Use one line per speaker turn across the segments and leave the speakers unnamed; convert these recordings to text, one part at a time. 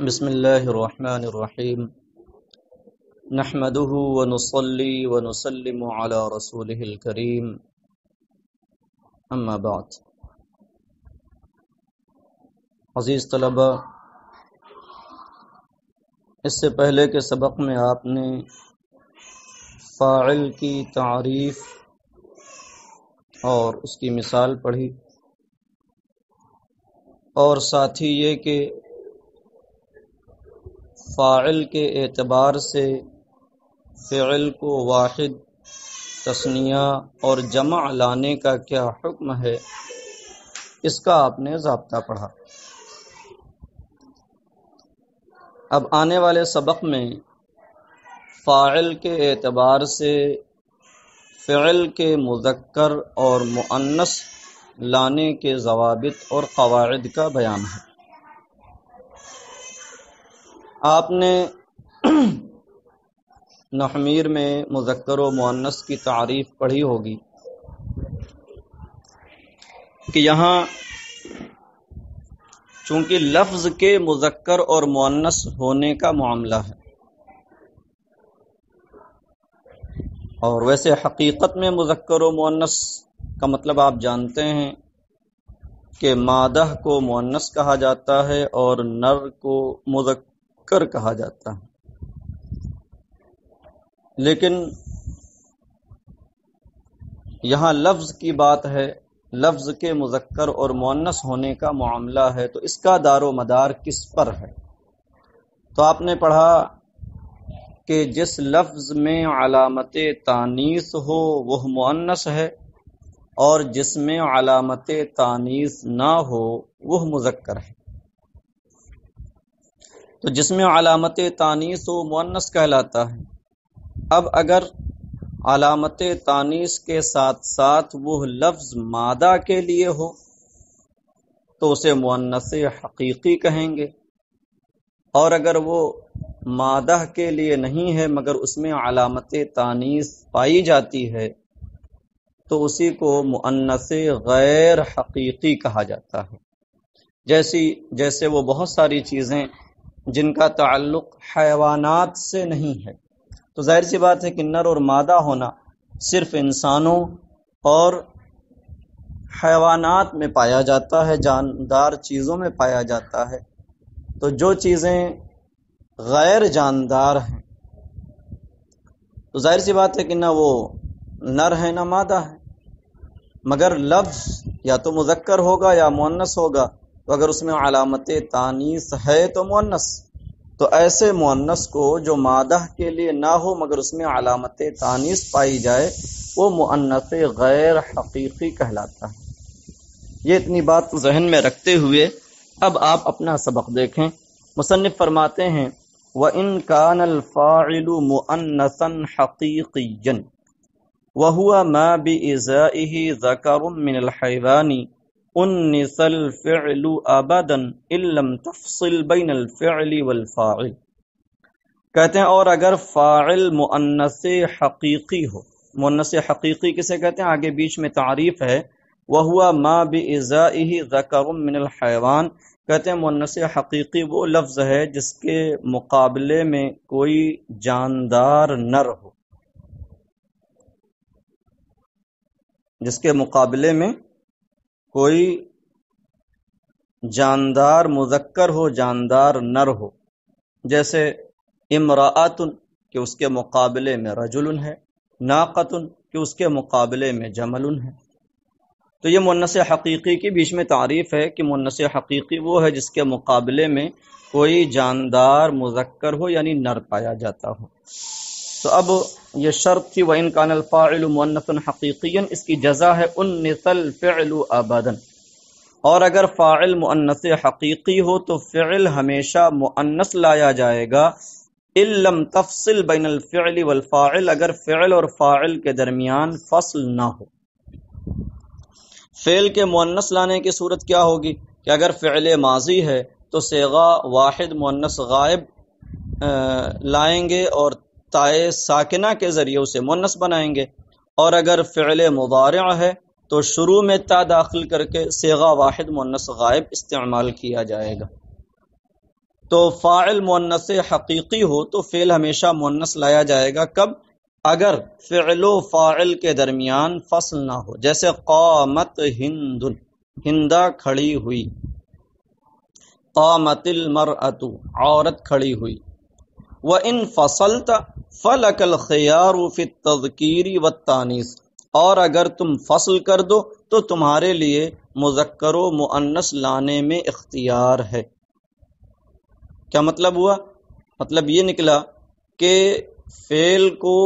بسم اللہ الرحمن الرحیم نحمده ونصلي ونسلم على رسوله الكریم اما بعد۔ عزیز طلبہ، اس سے پہلے کے سبق میں آپ نے فاعل کی تعریف اور اس کی مثال پڑھی، اور ساتھ ہی یہ کہ فاعل کے اعتبار سے فعل کو واحد، تثنیہ اور جمع لانے کا کیا حکم ہے، اس کا آپ نے ضابطہ پڑھا۔ اب آنے والے سبق میں فاعل کے اعتبار سے فعل کے مذکر اور مؤنث لانے کے ضوابط اور قواعد کا بیان ہے۔ آپ نے نحمیر میں مذکر و مؤنث کی تعریف پڑھی ہوگی کہ یہاں چونکہ لفظ کے مذکر اور مؤنث ہونے کا معاملہ ہے، اور ویسے حقیقت میں مذکر و مؤنث کا مطلب آپ جانتے ہیں کہ مادہ کو مؤنث کہا جاتا ہے اور نر کو مذکر کہا جاتا ہے، لیکن یہاں لفظ کی بات ہے، لفظ کے مذکر اور مؤنث ہونے کا معاملہ ہے، تو اس کا دار و مدار کس پر ہے؟ تو آپ نے پڑھا کہ جس لفظ میں علامت تانیث ہو وہ مؤنث ہے، اور جس میں علامت تانیث نہ ہو وہ مذکر ہے۔ تو جس میں علامت تانیث ہو مؤنث کہلاتا ہے۔ اب اگر علامت تانیث کے ساتھ ساتھ وہ لفظ مادہ کے لیے ہو تو اسے مؤنث حقیقی کہیں گے، اور اگر وہ مادہ کے لیے نہیں ہے مگر اس میں علامت تانیث پائی جاتی ہے تو اسی کو مؤنث غیر حقیقی کہا جاتا ہے۔ جیسے وہ بہت ساری چیزیں جن کا تعلق حیوانات سے نہیں ہے، تو ظاہر سی بات ہے کہ نر اور مادہ ہونا صرف انسانوں اور حیوانات میں پایا جاتا ہے، جاندار چیزوں میں پایا جاتا ہے۔ تو جو چیزیں غیر جاندار ہیں تو ظاہر سی بات ہے کہ نہ وہ نر ہے نہ مادہ ہے، مگر لفظ یا تو مذکر ہوگا یا مؤنث ہوگا، تو اگر اس میں علامت تانیث ہے تو مؤنث، تو ایسے مؤنث کو جو مادہ کے لیے نہ ہو مگر اس میں علامت تانیث پائی جائے وہ مؤنث غیر حقیقی کہلاتا ہے۔ یہ اتنی بات ذہن میں رکھتے ہوئے اب آپ اپنا سبق دیکھیں۔ مصنف فرماتے ہیں وَإِن كَانَ الْفَاعِلُ مُؤَنَّثًا حَقِيقِيًّا وَهُوَ مَا بِإِزَائِهِ ذَكَرٌ مِّنَ الْحَيْوَانِ أُنِّثَ الْفِعْلُ أَبَدًا إِن لَّمْ تَفْصِلْ بَيْنَ الْفِعْلِ وَالْفَاعِلِ۔ کہتے ہیں اور اگر فاعل مؤنث حقیقی ہو، مؤنث حقیقی کسے کہتے ہیں؟ آگے بیچ میں تعریف ہے، وَهُوَ مَا بِإِزَائِهِ ذَكَرٌ مِّنَ الْحَيْوَانِ۔ کہتے ہیں مؤنث حقیقی وہ لفظ ہے جس کے مقابلے میں کوئی جاندار نر ہو، جس کے مقابلے میں کوئی جاندار مذکر ہو، جاندار نر ہو، جیسے امرأۃ کہ اس کے مقابلے میں رجل ہے، ناقۃ کہ اس کے مقابلے میں جمل ہے۔ تو یہ مؤنث حقیقی کی بیچ میں تعریف ہے کہ مؤنث حقیقی وہ ہے جس کے مقابلے میں کوئی جاندار مذکر ہو یعنی نر پایا جاتا ہو۔ تو اب یہ شرط تھی وَإِن كَانَ الْفَاعِلُ مُؤَنَّثًا حَقِيقِيًّا، اس کی جزا ہے أُنِّثَ الْفِعْلُ أَبَدًا، اور اگر فاعل مؤنث حقیقی ہو تو فعل ہمیشہ مؤنث لایا جائے گا، إِن لَّمْ تَفْصِلْ بَيْنَ الْفِعْلِ وَالْفَاعِلِ، اگر فعل اور فاعل کے درمیان فصل نہ ہو۔ فعل کے مؤنث لانے کی صورت کیا ہوگی کہ اگر فعل ماضی ہے تو صیغہ واحد مؤنث غائب لائیں گے اور تائے ساکنہ کے ذریعے اسے مؤنث بنائیں گے، اور اگر فعل مضارع ہے تو شروع میں تا داخل کر کے صیغہ واحد مؤنث غائب استعمال کیا جائے گا۔ تو فاعل مؤنث حقیقی ہو تو فعل ہمیشہ مؤنث لایا جائے گا. کب؟ اگر فعل و فاعل کے درمیان فصل نہ ہو. جیسے قامت ہند، ہندا کھڑی ہوئی، قامت المرأۃ عورت کھڑی ہوئی. وَإِن فَصَلْتَ فَلَكَ الْخِيَارُ فِي التَّذْكِيرِ وَالتَّانِيثِ، اور اگر تم فصل کر دو تو تمہارے لیے مذکر و مؤنث لانے میں اختیار ہے. کیا مطلب ہوا؟ مطلب یہ نکلا کہ فعل کو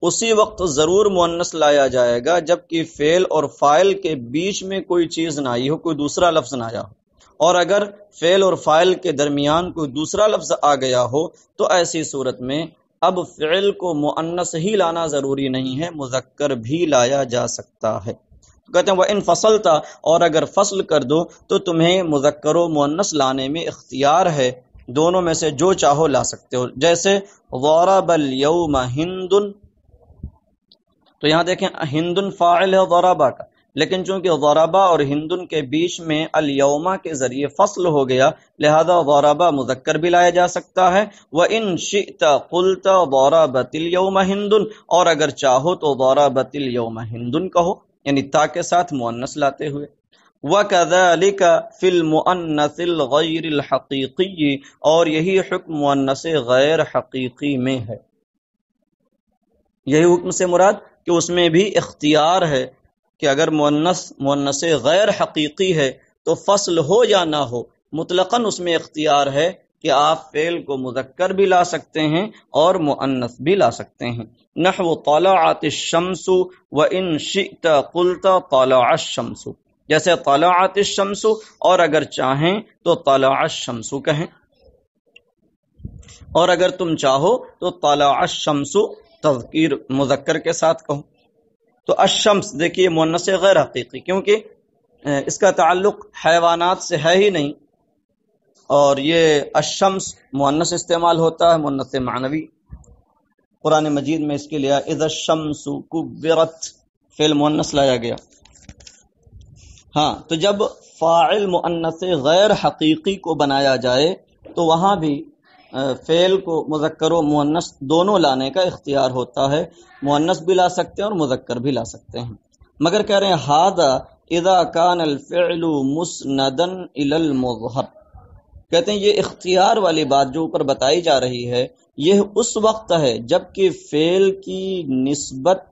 اسی وقت ضرور مؤنث لایا جائے گا جبکہ فعل اور فاعل کے بیچ میں کوئی چیز نہ آئی ہو، کوئی دوسرا لفظ نہ آیا ہو. اور اگر فعل اور فاعل کے درمیان کوئی دوسرا لفظ آ گیا ہو تو ایسی صورت میں اب فعل کو مؤنث ہی لانا ضروری نہیں ہے، مذکر بھی لایا جا سکتا ہے. تو کہتے ہیں وَإِن فَصَلْتَ، اور اگر فصل کر دو تو تمہیں مذکر و مؤنث لانے میں اختیار ہے، دونوں میں سے جو چاہو لا سکتے ہو. جیسے ضرب اليوم ہند، تو یہاں دیکھیں ہندن فاعل ہے ضربہ کا، لیکن چونکہ ضربہ اور ہندن کے بیچ میں الیوما کے ذریعے فصل ہو گیا، لہذا ضربہ مذکر بھی لایا جا سکتا ہے. وَإِن شِئْتَ قُلْتَ ضَرَبَتِ الْيَوْمَ ہند، اور اگر چاہو تو ضَرَبَتِ الْيَوْمَ ہند کہو، یعنی تا کے ساتھ مؤنث لاتے ہوئے. وَكَذَلِكَ فِي الْمُؤَنَّثِ الْغَيْرِ الْحَقِيقِيِّ، اور یہی حکم مؤنث غیر حقیقی میں ہے. یہی حکم سے مراد کہ اس میں بھی اختیار ہے کہ اگر مؤنث غیر حقیقی ہے تو فصل ہو یا نہ ہو، مطلقاً اس میں اختیار ہے کہ آپ فعل کو مذکر بھی لا سکتے ہیں اور مؤنث بھی لا سکتے ہیں. نحو طلعت الشمس وَإِن شِئْتَ قُلْتَ طلع الشمس، جیسے طلعت الشمس، اور اگر چاہیں تو طلع الشمس کہیں، اور اگر تم چاہو تو طلع الشمس تذکیر مذکر کے ساتھ کہو. تو الشمس دیکھیے مؤنث غیر حقیقی، کیونکہ اس کا تعلق حیوانات سے ہے ہی نہیں، اور یہ الشمس مؤنث استعمال ہوتا ہے، مؤنث معنوی. قرآن مجید میں اس کے لیے اذا الشمس کبرت، فعل مؤنث لایا گیا. ہاں، تو جب فاعل مؤنث غیر حقیقی کو بنایا جائے تو وہاں بھی فعل کو مذکر و مؤنث دونوں لانے کا اختیار ہوتا ہے، مؤنث بھی لا سکتے ہیں اور مذکر بھی لا سکتے ہیں. مگر کہہ رہے ہیں ھذا اذا کان الفعل مسندا الی المظہر، کہتے ہیں یہ اختیار والی بات جو اوپر بتائی جا رہی ہے یہ اس وقت ہے جبکہ فعل کی نسبت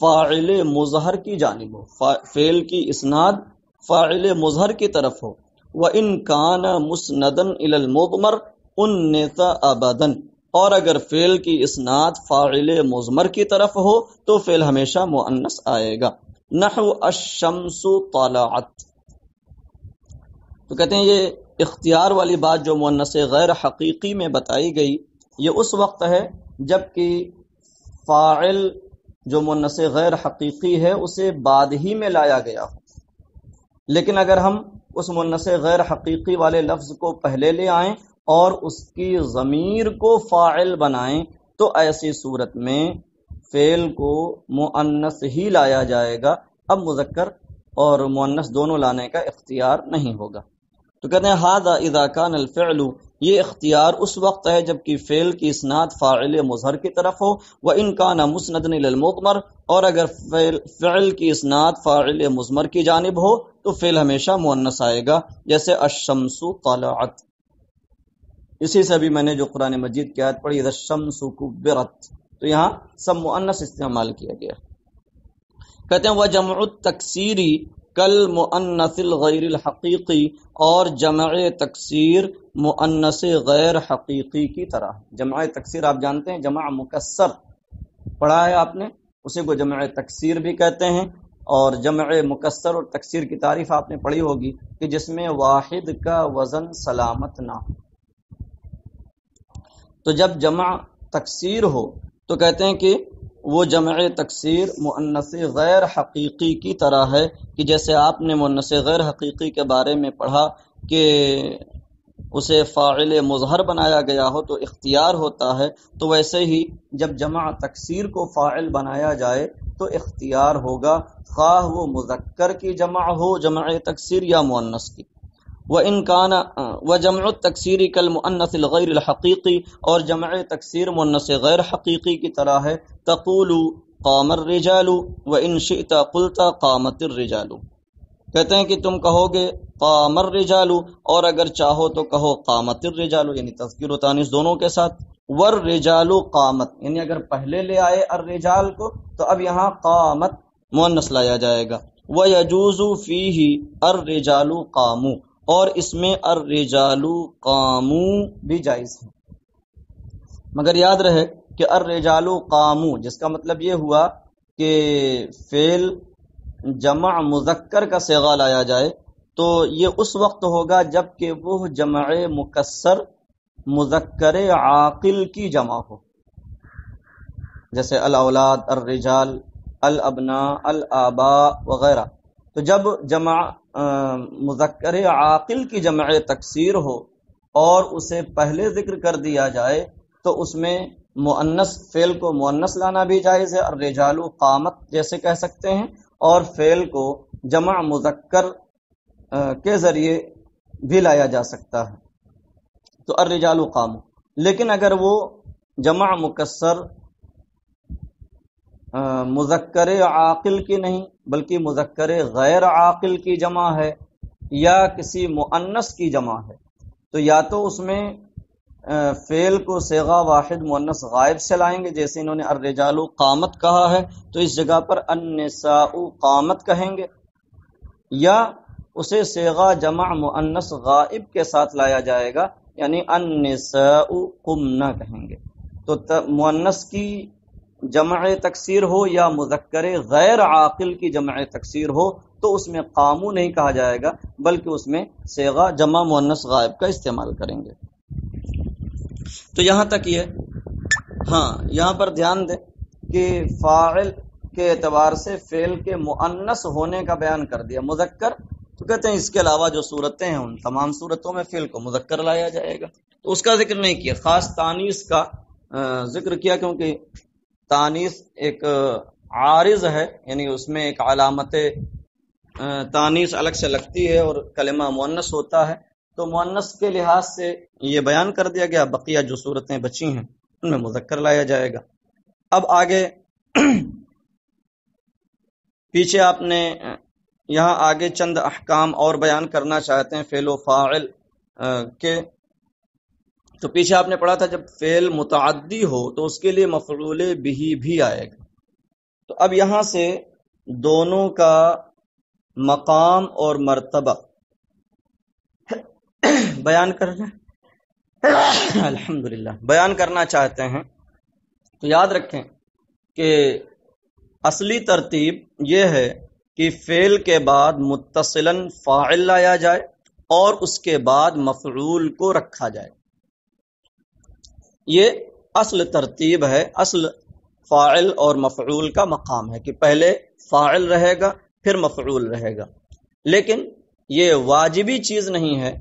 فاعل مظہر کی جانب ہو، فعل کی اسناد فاعل مظہر کی طرف ہو. وَإِن كَانَ مُسْنَدًا إِلَى الْمُضْمَرِ اُنِّثَ أَبَدًا، اور اگر فعل کی اسناد فاعل مضمر کی طرف ہو تو فعل ہمیشہ مؤنث آئے گا. نحو الشمس طلعت، تو کہتے ہیں یہ اختیار والی بات جو مؤنث غیر حقیقی میں بتائی گئی یہ اس وقت ہے جبکہ فاعل جو مؤنث غیر حقیقی ہے اسے بعد ہی میں لایا گیا ہو. لیکن اگر ہم اس مؤنث غیر حقیقی والے لفظ کو پہلے لے آئیں اور اس کی ضمیر کو فاعل بنائیں تو ایسی صورت میں فعل کو مؤنث ہی لایا جائے گا، اب مذکر اور مؤنث دونوں لانے کا اختیار نہیں ہوگا. تو کہتے ہیں ھذا اذا کان الفعل، یہ اختیار اس وقت ہے جبکہ فعل کی اسناد فاعل مظہر کی طرف ہو. وَإِن كَانَ مُسْنَدًا إِلَى الْمُضْمَرِ، اور اگر فعل کی اسناد فاعل مضمر کی جانب ہو تو فعل ہمیشہ مؤنث آئے گا، جیسے الشمس طلعت. اسی سے بھی میں نے جو قرآن مجید کی آیت پڑھی اذا الشمس کبرت، تو یہاں سب مؤنث استعمال کیا گیا. کہتے ہیں وجمع التکسیر کالمؤنث الغیر الحقیقی، اور جمع تکسیر مؤنث غیر حقیقی کی طرح. جمع تکسیر آپ جانتے ہیں، جمع مکسر پڑھا ہے آپ نے، اسی کو جمع تکسیر بھی کہتے ہیں. اور جمع مکسر اور تکسیر کی تعریف آپ نے پڑھی ہوگی کہ جس میں واحد کا وزن سلامت نہ ہو. تو جب جمع تکسیر ہو تو کہتے ہیں کہ وہ جمع تکسیر مؤنث غیر حقیقی کی طرح ہے کہ جیسے آپ نے مؤنث غیر حقیقی کے بارے میں پڑھا کہ اسے فاعل مظہر بنایا گیا ہو تو اختیار ہوتا ہے، تو ویسے ہی جب جمع تکسیر کو فاعل بنایا جائے تو اختیار ہوگا، خواہ وہ مذکر کی جمع ہو جمع تکسیر یا مؤنث کی. وَإِنْ كَانَ وَجَمْعُ التَّكْسِيرِ كَالْمُؤَنَّثِ الْغَيْرِ الْحَقِيقِ، اور جمع تکسیر مؤنث غیر حقیقی کی طرح ہے، تقول قام الرجال وَإِنْ شِئْتَ قُلْتَ قامت الرجال، کہتے ہیں کہ تم کہو گے قام الرجال، اور اگر چاہو تو کہو قامت الرجال، یعنی تذکیر و تانیث دونوں کے ساتھ، والرجال قامت، یعنی اگر پہلے لے آئے الرجال کو تو اب یہاں قامت مؤنث لایا جائے گا۔ وَيَجُوزُ فِيهِ الرِّجَالُ قَامُوا، اور اس میں الرجال قاموا بھی جائز ہے، مگر یاد رہے کہ الرجال قاموا جس کا مطلب یہ ہوا کہ فعل جمع مذکر کا صیغہ لایا جائے تو یہ اس وقت ہوگا جب کہ وہ جمع مکسر مذکر عاقل کی جمع ہو، جیسے الاولاد، الرجال، الابناء، الآباء وغیرہ۔ تو جب جمع مذکر عاقل کی جمع تکسیر ہو اور اسے پہلے ذکر کر دیا جائے تو اس میں مؤنث فعل کو مؤنث لانا بھی جائز ہے، الرجال قامت جیسے کہہ سکتے ہیں، اور فعل کو جمع مذکر کے ذریعے بھی لایا جا سکتا ہے، تو الرجال قاموا۔ لیکن اگر وہ جمع مکسر مذکر عاقل کی نہیں بلکہ مذکر غیر عاقل کی جمع ہے یا کسی مؤنث کی جمع ہے تو یا تو اس میں فعل کو صیغہ واحد مؤنث غائب سے لائیں گے، جیسے انہوں نے الرجال قامت کہا ہے تو اس جگہ پر النساء قامت کہیں گے، یا اسے صیغہ جمع مؤنث غائب کے ساتھ لایا جائے گا، یعنی النساء قمنا کہیں گے۔ تو مؤنث کی جمع تکسیر ہو یا مذکر غیر عاقل کی جمع تکسیر ہو تو اس میں قامو نہیں کہا جائے گا بلکہ اس میں صیغہ جمع مؤنث غائب کا استعمال کریں گے۔ تو یہاں تک یہ ہاں یہاں پر دھیان دیں کہ فاعل کے اعتبار سے فعل کے مؤنث ہونے کا بیان کر دیا، مذکر تو کہتے ہیں اس کے علاوہ جو صورتیں ہیں ان تمام صورتوں میں فعل کو مذکر لایا جائے گا، تو اس کا ذکر نہیں کیا، خاص تانیث کا ذکر کیا کیونکہ تانیث ایک عارض ہے، یعنی اس میں ایک علامت تانیث الگ سے لگتی ہے اور کلمہ مؤنث ہوتا ہے، تو مؤنث کے لحاظ سے یہ بیان کر دیا گیا، بقیہ جو صورتیں بچی ہیں ان میں مذکر لایا جائے گا۔ اب آگے پیچھے آپ نے یہاں آگے چند احکام اور بیان کرنا چاہتے ہیں فعل و فاعل کے، تو پیچھے آپ نے پڑھا تھا جب فعل متعدی ہو تو اس کے لیے مفعول بہ بھی آئے گا، تو اب یہاں سے دونوں کا مقام اور مرتبہ بیان کرنا الحمدللہ بیان کرنا چاہتے ہیں، تو یاد رکھیں کہ اصلی ترتیب یہ ہے کہ فعل کے بعد متصلاً فاعل لایا جائے اور اس کے بعد مفعول کو رکھا جائے، یہ اصل ترتیب ہے، اصل فاعل اور مفعول کا مقام ہے کہ پہلے فاعل رہے گا پھر مفعول رہے گا، لیکن یہ واجبی چیز نہیں ہے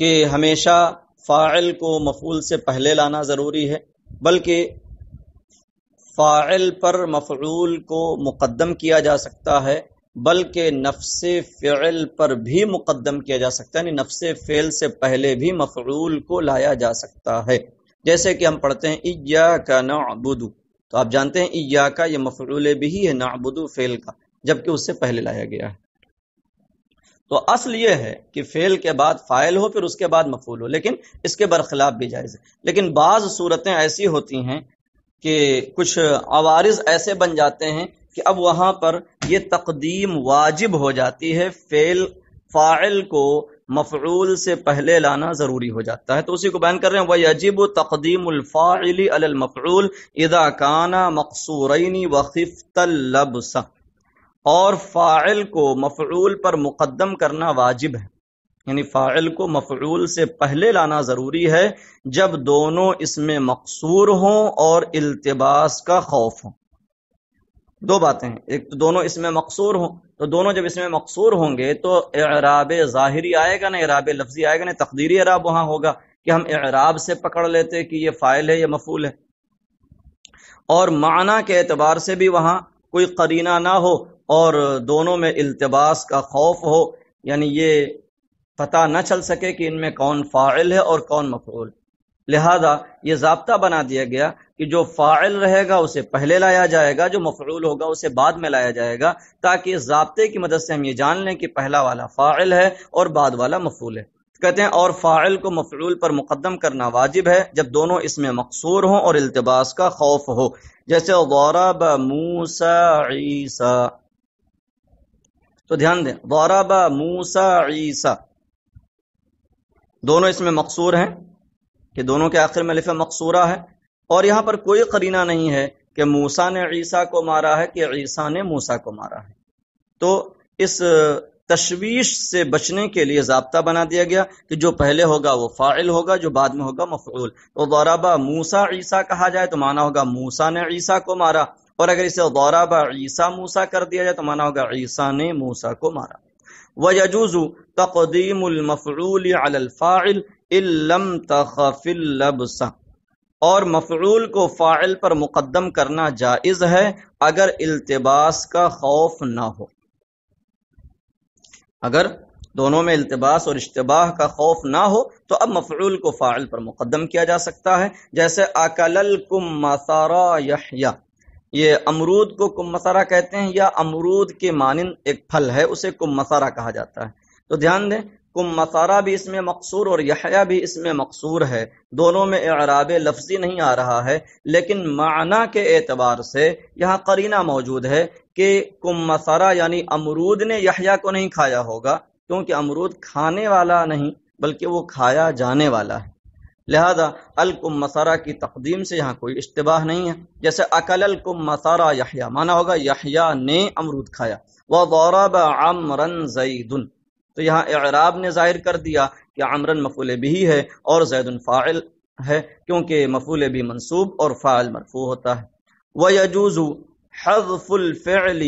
کہ ہمیشہ فاعل کو مفعول سے پہلے لانا ضروری ہے، بلکہ فاعل پر مفعول کو مقدم کیا جا سکتا ہے، بلکہ نفس فعل پر بھی مقدم کیا جا سکتا ہے، یعنی نفس فعل سے پہلے بھی مفعول کو لایا جا سکتا ہے، جیسے کہ ہم پڑھتے ہیں ایاک نعبد، تو آپ جانتے ہیں ایاک یہ مفعول بھی ہے نعبد فعل کا، جبکہ اس سے پہلے لایا گیا ہے۔ تو اصل یہ ہے کہ فعل کے بعد فاعل ہو پھر اس کے بعد مفعول ہو، لیکن اس کے برخلاف بھی جائز ہے، لیکن بعض صورتیں ایسی ہوتی ہیں کہ کچھ عوارض ایسے بن جاتے ہیں کہ اب وہاں پر یہ تقدیم واجب ہو جاتی ہے، فاعل کو مفعول سے پہلے لانا ضروری ہو جاتا ہے، تو اسی کو بیان کر رہے ہیں وَيَجِبُ تَقْدِيمُ الْفَاعِلِ عَلَى الْمَفْعُولِ إِذَا كَانَ مَقْصُورَيْنِ وَخِفْتَ اللَّبْسَ، اور فاعل کو مفعول پر مقدم کرنا واجب ہے، یعنی فاعل کو مفعول سے پہلے لانا ضروری ہے جب دونوں اس میں مقصور ہوں اور التباس کا خوف ہو۔ دو باتیں ہیں، ایک تو دونوں اس میں مقصور ہوں، تو دونوں جب اس میں مقصور ہوں گے تو اعراب ظاہری آئے گا نہ اعراب لفظی آئے گا، نہ تقدیری اعراب وہاں ہوگا کہ ہم اعراب سے پکڑ لیتے کہ یہ فاعل ہے یا مفعول ہے، اور معنی کے اعتبار سے بھی وہاں کوئی قرینہ نہ ہو اور دونوں میں التباس کا خوف ہو، یعنی یہ پتہ نہ چل سکے کہ ان میں کون فاعل ہے اور کون مفعول، لہذا یہ ضابطہ بنا دیا گیا کہ جو فاعل رہے گا اسے پہلے لایا جائے گا، جو مفعول ہوگا اسے بعد میں لایا جائے گا، تاکہ اس ضابطے کی مدد سے ہم یہ جان لیں کہ پہلا والا فاعل ہے اور بعد والا مفعول ہے۔ کہتے ہیں اور فاعل کو مفعول پر مقدم کرنا واجب ہے جب دونوں اس میں مقصور ہوں اور التباس کا خوف ہو، جیسے ضرب موسیٰ عیسیٰ۔ تو دھیان دیں، ضرب موسیٰ عیسیٰ، دونوں اس میں مقصور ہیں کہ دونوں کے آخر میں الف مقصورہ ہے، اور یہاں پر کوئی قرینہ نہیں ہے کہ موسیٰ نے عیسیٰ کو مارا ہے کہ عیسیٰ نے موسیٰ کو مارا ہے۔ تو اس تشویش سے بچنے کے لیے ضابطہ بنا دیا گیا کہ جو پہلے ہوگا وہ فاعل ہوگا، جو بعد میں ہوگا مفعول۔ تو ضرب موسیٰ عیسیٰ کہا جائے تو معنی ہوگا موسیٰ نے عیسیٰ کو مارا، اور اگر اسے ضرب عیسیٰ موسیٰ کر دیا جائے تو معنی ہوگا عیسیٰ نے موسیٰ کو مارا۔ وَيَجُوزُ تَقْدِيمُ الْمَفْعُولِ عَلَى الْفَاعِلِ إِن لَّمْ تَخَفِ اللَّبْسَ، اور مفعول کو فاعل پر مقدم کرنا جائز ہے اگر التباس کا خوف نہ ہو۔ اگر دونوں میں التباس اور اشتباہ کا خوف نہ ہو تو اب مفعول کو فاعل پر مقدم کیا جا سکتا ہے، جیسے اکل الکمثرى یحییٰ، یہ امرود کو کمثرہ کہتے ہیں، یا امرود کے مانند ایک پھل ہے اسے کمثرہ کہا جاتا ہے۔ تو دھیان دیں، کمثرہ بھی اس میں مقصور اور یحییٰ بھی اس میں مقصور ہے، دونوں میں اعراب لفظی نہیں آ رہا ہے، لیکن معنی کے اعتبار سے یہاں قرینہ موجود ہے کہ کمثرہ یعنی امرود نے یحییٰ کو نہیں کھایا ہوگا، کیونکہ امرود کھانے والا نہیں بلکہ وہ کھایا جانے والا ہے، لہذا الکمثرہ کی تقدیم سے یہاں کوئی اشتباہ نہیں ہے۔ جیسے اکل الکمثرى یحییٰ، معنی ہوگا یحییٰ نے امرود کھایا۔ وضرب عمرا زید، تو یہاں اعراب نے ظاہر کر دیا کہ عمرن مفعول بھی ہے اور زید فاعل ہے، کیونکہ مفعول بھی منصوب اور فاعل مرفوع ہوتا ہے۔ وَيَجُوزُ حذف الفعل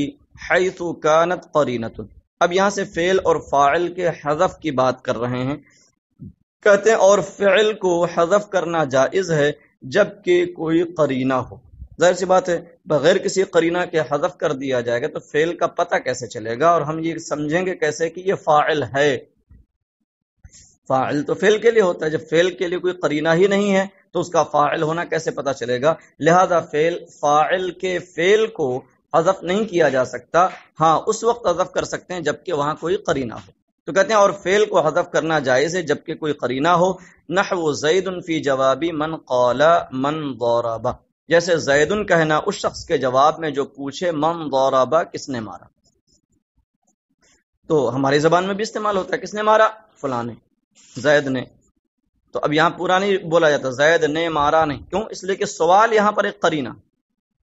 حيث كانت قرینۃ، اب یہاں سے فعل اور فاعل کے حذف کی بات کر رہے ہیں، کہتے ہیں اور فعل کو حذف کرنا جائز ہے جب کہ کوئی قرینہ ہو۔ ظاہر سی بات ہے بغیر کسی قرینہ کے حذف کر دیا جائے گا تو فعل کا پتہ کیسے چلے گا، اور ہم یہ سمجھیں گے کیسے کہ یہ فاعل ہے۔ فاعل تو فعل کے لیے ہوتا ہے، جب فعل کے لیے کوئی قرینہ ہی نہیں ہے تو اس کا فاعل ہونا کیسے پتہ چلے گا، لہذا فاعل کے فعل کو حذف نہیں کیا جا سکتا، ہاں اس وقت حذف کر سکتے ہیں جبکہ وہاں کوئی قرینہ ہو۔ تو کہتے ہیں اور فعل کو حذف کرنا جائز ہے جبکہ کوئی قرینہ ہو، نحو زید فی جواب من قال من ضرب، جیسے زیدن کہنا اس شخص کے جواب میں جو پوچھے من ضرب کس نے مارا۔ تو ہماری زبان میں بھی استعمال ہوتا ہے، کس نے مارا؟ فلاں نے، زید نے۔ تو اب یہاں پورا نہیں بولا جاتا زید نے مارا نہیں، کیوں؟ اس لیے کہ سوال یہاں پر ایک قرینہ،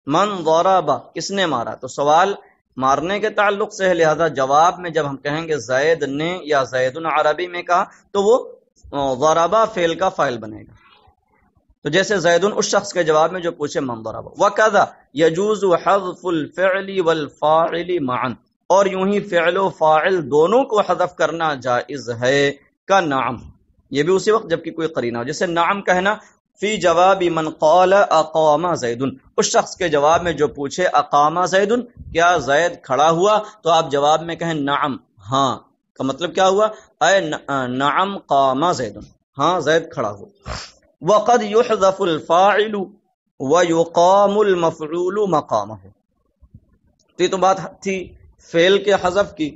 من ضرب کس نے مارا، تو سوال مارنے کے تعلق سے ہے، لہذا جواب میں جب ہم کہیں گے زید نے یا زیدن عربی میں کہا تو وہ ضربہ فعل کا فاعل بنے گا۔ تو جیسے زیدن اس شخص کے جواب میں جو پوچھے من ضرب۔ وکذا یجوز حذف الفعل والفاعل معا، اور یوں ہی فعل و فاعل دونوں کو حذف کرنا جائز ہے، کا نعم، یہ بھی اسی وقت جبکہ کوئی قرینہ ہو، جیسے نعم کہنا فی جواب من قال اقام زید، اس شخص کے جواب میں جو پوچھے اقام زید، کیا زید کھڑا ہوا، تو آپ جواب میں کہیں نعم، ہاں، کا مطلب کیا ہوا؟ اے نعم قام زید، ہاں زید کھڑا ہوا۔ وقد يحذف الفاعل ويقام المفعول مقامه، تو یہ تو بات تھی فعل کے حذف کی،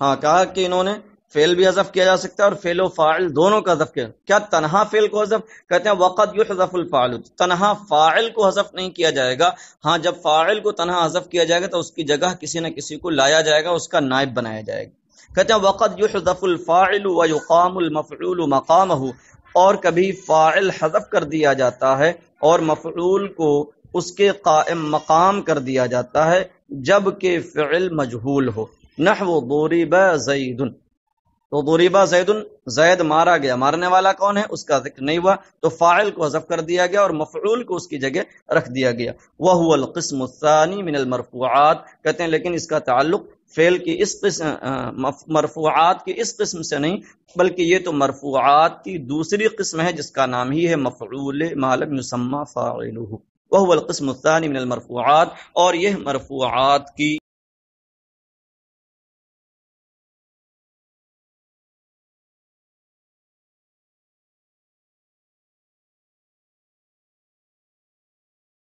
ہاں کہا کہ انہوں نے فعل بھی حذف کیا جا سکتا ہے اور فعل و فاعل دونوں کا حذف کیا، کیا تنہا فعل کو حذف؟ کہتے ہیں وقد يحذف الفاعل، تنہا فاعل کو حذف نہیں کیا جائے گا، ہاں جب فاعل کو تنہا حذف کیا جائے گا تو اس کی جگہ کسی نہ کسی کو لایا جائے گا، اس کا نائب بنایا جائے گا۔ کہتے ہیں وقد يحذف الفاعل ويقام المفعول مقامه، اور کبھی فاعل حذف کر دیا جاتا ہے اور مفعول کو اس کے قائم مقام کر دیا جاتا ہے جب کہ فعل مجہول ہو، نحو ضرب زید، تو ضرب زید، زید مارا گیا، مارنے والا کون ہے اس کا ذکر نہیں ہوا، تو فاعل کو حذف کر دیا گیا اور مفعول کو اس کی جگہ رکھ دیا گیا۔ وهو القسم الثانی من المرفوعات، کہتے ہیں لیکن اس کا تعلق فعل کی اس قسم، مرفوعات کی اس قسم سے نہیں بلکہ یہ تو مرفوعات کی دوسری قسم ہے جس کا نام ہی ہے مفعول ما لم یسمى فاعلہ، وهو القسم الثانی من المرفوعات، اور یہ مرفوعات کی